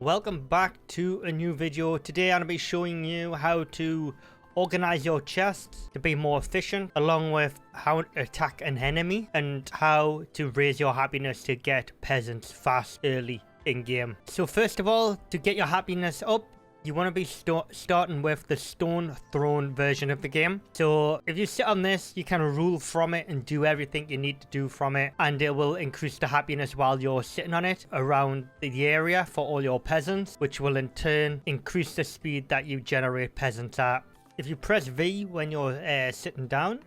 Welcome back to a new video. Today I'm going to be showing you how to organize your chests to be more efficient, along with how to attack an enemy and how to raise your happiness to get peasants fast early in game. So first of all, to get your happiness up, you want to be starting with the stone throne version of the game. So if you sit on this, you can rule from it and do everything you need to do from it, and it will increase the happiness while you're sitting on it around the area for all your peasants, which will in turn increase the speed that you generate peasants at. If you press V when you're sitting down,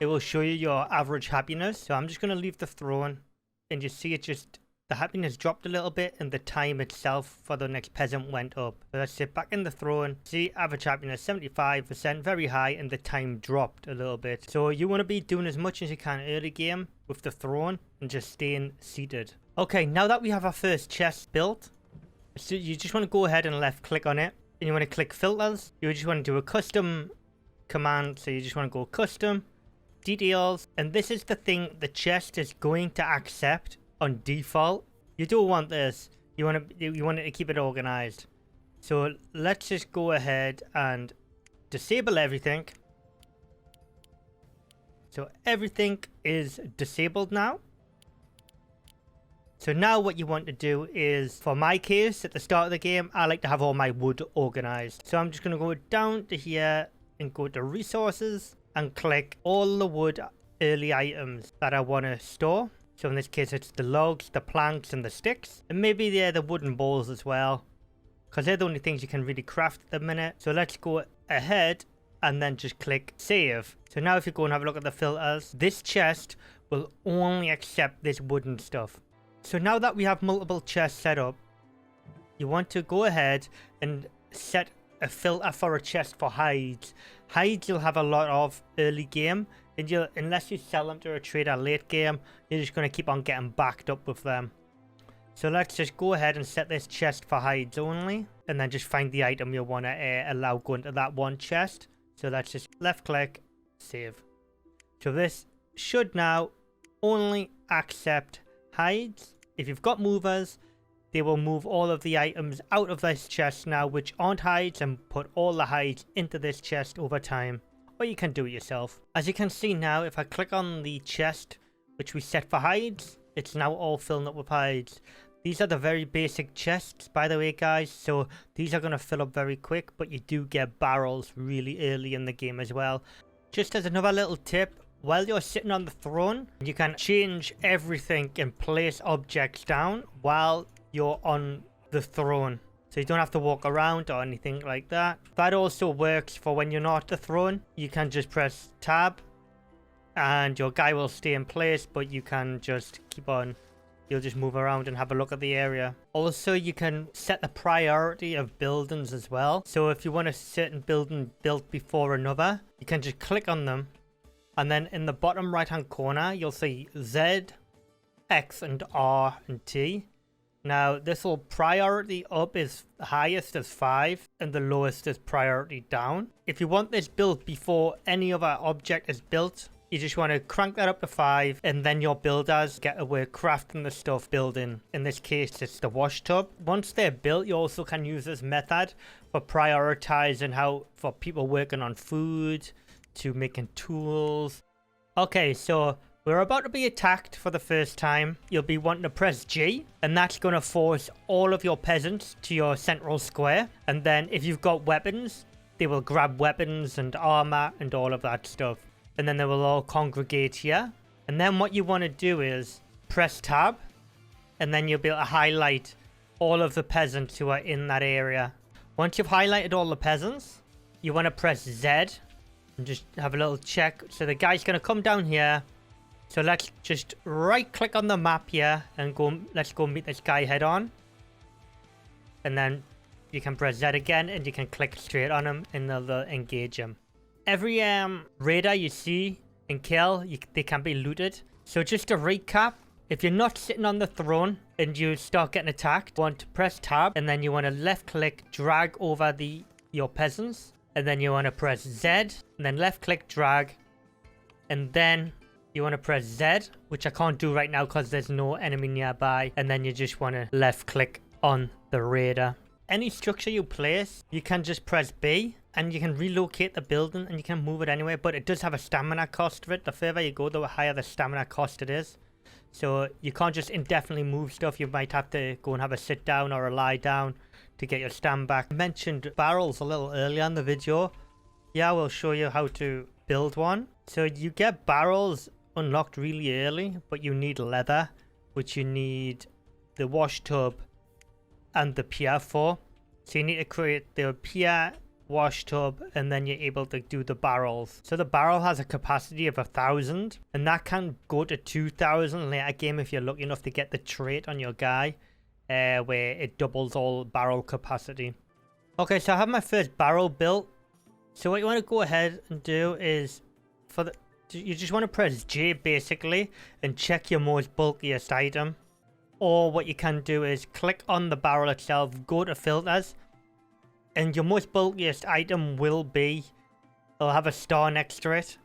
it will show you your average happiness. So I'm just going to leave the throne, and you see it just the happiness dropped a little bit and the time itself for the next peasant went up. So let's sit back in the throne. See, average happiness 75%, very high, and the time dropped a little bit. So you want to be doing as much as you can early game with the throne and just staying seated. Okay, now that we have our first chest built, so you just want to go ahead and left click on it, and you want to click filters. You just want to do a custom command. So you just want to go custom details, and this is the thing the chest is going to accept on default. You don't want this. You want it to keep it organized. So let's just go ahead and disable everything. So everything is disabled now. So now what you want to do is, for my case, at the start of the game, I like to have all my wood organized. So I'm just going to go down to here and go to resources and click all the wood early items that I want to store. So in this case, it's the logs, the planks, and the sticks. And maybe they're the wooden bowls as well, because they're the only things you can really craft at the minute. So let's go ahead and then just click save. So now if you go and have a look at the filters, this chest will only accept this wooden stuff. So now that we have multiple chests set up, you want to go ahead and set a filter for a chest for hides. Hides you'll have a lot of early game, and unless you sell them to a trader late game, you're just going to keep on getting backed up with them. So let's just go ahead and set this chest for hides only, and then just find the item you want to allow go into that one chest. So let's just left click, save. So this should now only accept hides. If you've got movers, they will move all of the items out of this chest now which aren't hides, and put all the hides into this chest over time. Or you can do it yourself. As you can see now, if I click on the chest which we set for hides, it's now all filled up with hides. These are the very basic chests, by the way, guys. So these are going to fill up very quick, but you do get barrels really early in the game as well. Just as another little tip, while you're sitting on the throne, you can change everything and place objects down while you're on the throne. So you don't have to walk around or anything like that. That also works for when you're not at the throne. You can just press tab and your guy will stay in place, but you can just keep on. You'll just move around and have a look at the area. Also, you can set the priority of buildings as well. So if you want a certain building built before another, you can just click on them. And then in the bottom right hand corner, you'll see Z, X, and R, and T. Now, this will priority up is highest as 5 and the lowest is priority down. If you want this built before any other object is built, you just want to crank that up to 5, and then your builders get away crafting the stuff building. In this case, it's the wash tub. Once they're built, you also can use this method for prioritizing how for people working on food to making tools. Okay, so we're about to be attacked for the first time. You'll be wanting to press G, and that's going to force all of your peasants to your central square. And then if you've got weapons, they will grab weapons and armor and all of that stuff. And then they will all congregate here. And then what you want to do is press tab, and then you'll be able to highlight all of the peasants who are in that area. Once you've highlighted all the peasants, you want to press Z and just have a little check. So the guy's going to come down here. So let's just right click on the map here and let's go meet this guy head on. And then you can press Z again and you can click straight on him and they'll engage him. Every raider you see and kill, they can be looted. So just to recap, if you're not sitting on the throne and you start getting attacked, you want to press tab, and then you want to left click, drag over your peasants. And then you want to press Z, and then left click, drag, and then you want to press Z, which I can't do right now because there's no enemy nearby. And then you just want to left click on the raider. any structure you place, you can just press B and you can relocate the building and you can move it anywhere, but it does have a stamina cost for it. The further you go, the higher the stamina cost it is. So you can't just indefinitely move stuff. You might have to go and have a sit down or a lie down to get your stam back. I mentioned barrels a little earlier in the video. Yeah, I will show you how to build one. So you get barrels unlocked really early, but you need leather, which you need the wash tub and the pier for. So you need to create the pier, wash tub, and then you're able to do the barrels. So the barrel has a capacity of 1,000, and that can go to 2,000 later game if you're lucky enough to get the trait on your guy, where it doubles all barrel capacity. Okay, so I have my first barrel built. So what you want to go ahead and do is, you just want to press J basically and check your most bulkiest item. Or what you can do is click on the barrel itself, go to filters, and your most bulkiest item will be, it'll have a star next to it,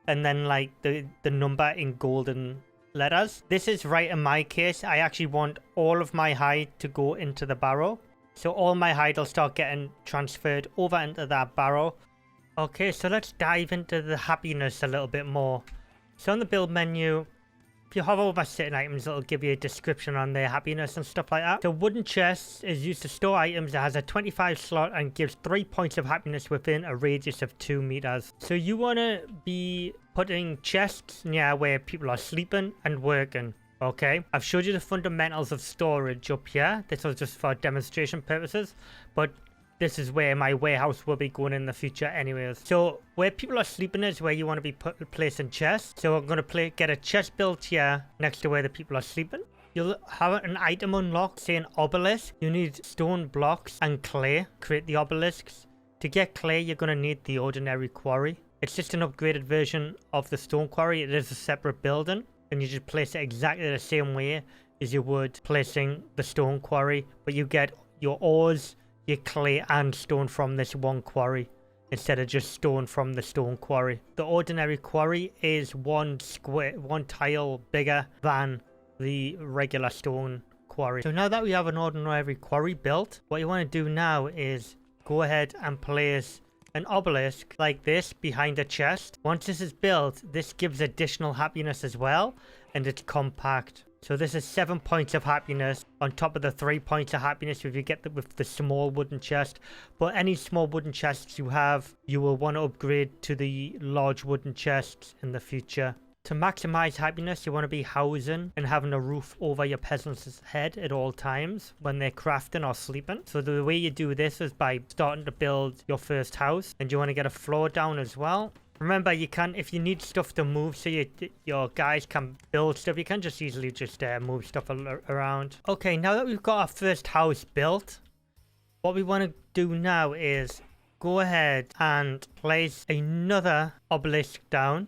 and then like the number in golden letters. This is right in my case. I actually want all of my hide to go into the barrel. So all my hide will start getting transferred over into that barrel. Okay, so let's dive into the happiness a little bit more. So on the build menu, if you hover over certain items, it'll give you a description on their happiness and stuff like that. The wooden chest is used to store items. It has a 25 slot and gives 3 points of happiness within a radius of 2 meters. So you want to be putting chests near where people are sleeping and working. Okay, I've showed you the fundamentals of storage up here. This was just for demonstration purposes, but this is where my warehouse will be going in the future anyways. So where people are sleeping is where you want to be placing chests. So I'm going to get a chest built here next to where the people are sleeping. You'll have an item unlocked, say an obelisk. You need stone blocks and clay. Create the obelisks. To get clay, you're going to need the ordinary quarry. It's just an upgraded version of the stone quarry. It is a separate building, and you just place it exactly the same way as you would placing the stone quarry, but you get your ores, your clay and stone from this one quarry instead of just stone from the stone quarry. The ordinary quarry is one tile bigger than the regular stone quarry. So now that we have an ordinary quarry built, what you want to do now is go ahead and place an obelisk like this behind a chest. Once this is built, this gives additional happiness as well, and it's compact. So this is 7 points of happiness on top of the 3 points of happiness if you get with the small wooden chest. But any small wooden chests you have, you will want to upgrade to the large wooden chests in the future. To maximize happiness, you want to be housing and having a roof over your peasants' head at all times when they're crafting or sleeping. So the way you do this is by starting to build your first house, and you want to get a floor down as well. Remember, you can, if you need stuff to move so your guys can build stuff, you can just easily just move stuff around. Okay, now that we've got our first house built, what we want to do now is go ahead and place another obelisk down,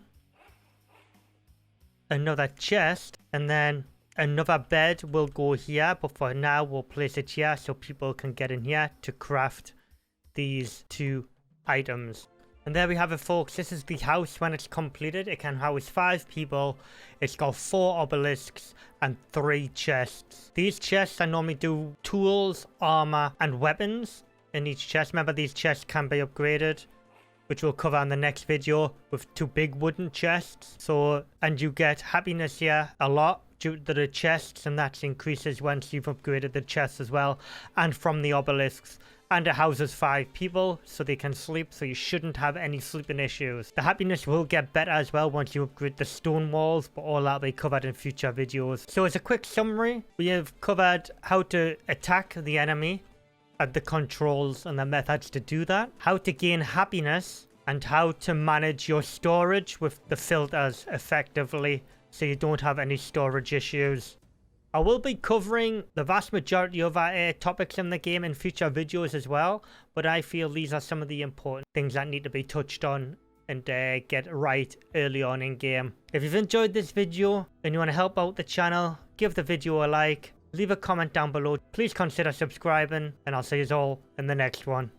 another chest, and then another bed will go here, but for now we'll place it here so people can get in here to craft these 2 items. And there we have it, folks. This is the house when it's completed. It can house 5 people. It's got 4 obelisks and 3 chests. These chests I normally do tools, armor, and weapons in each chest. Remember, these chests can be upgraded, which we'll cover in the next video with 2 big wooden chests. So, and you get happiness here a lot due to the chests, and that increases once you've upgraded the chests as well, and from the obelisks. And it houses 5 people so they can sleep, so you shouldn't have any sleeping issues. The happiness will get better as well once you upgrade the stone walls, but all that will be covered in future videos. So as a quick summary, we have covered how to attack the enemy and the controls and the methods to do that, how to gain happiness, and how to manage your storage with the filters effectively so you don't have any storage issues. I will be covering the vast majority of our topics in the game in future videos as well, but I feel these are some of the important things that need to be touched on and get right early on in game. If you've enjoyed this video and you want to help out the channel, give the video a like, leave a comment down below, please consider subscribing, and I'll see you all in the next one.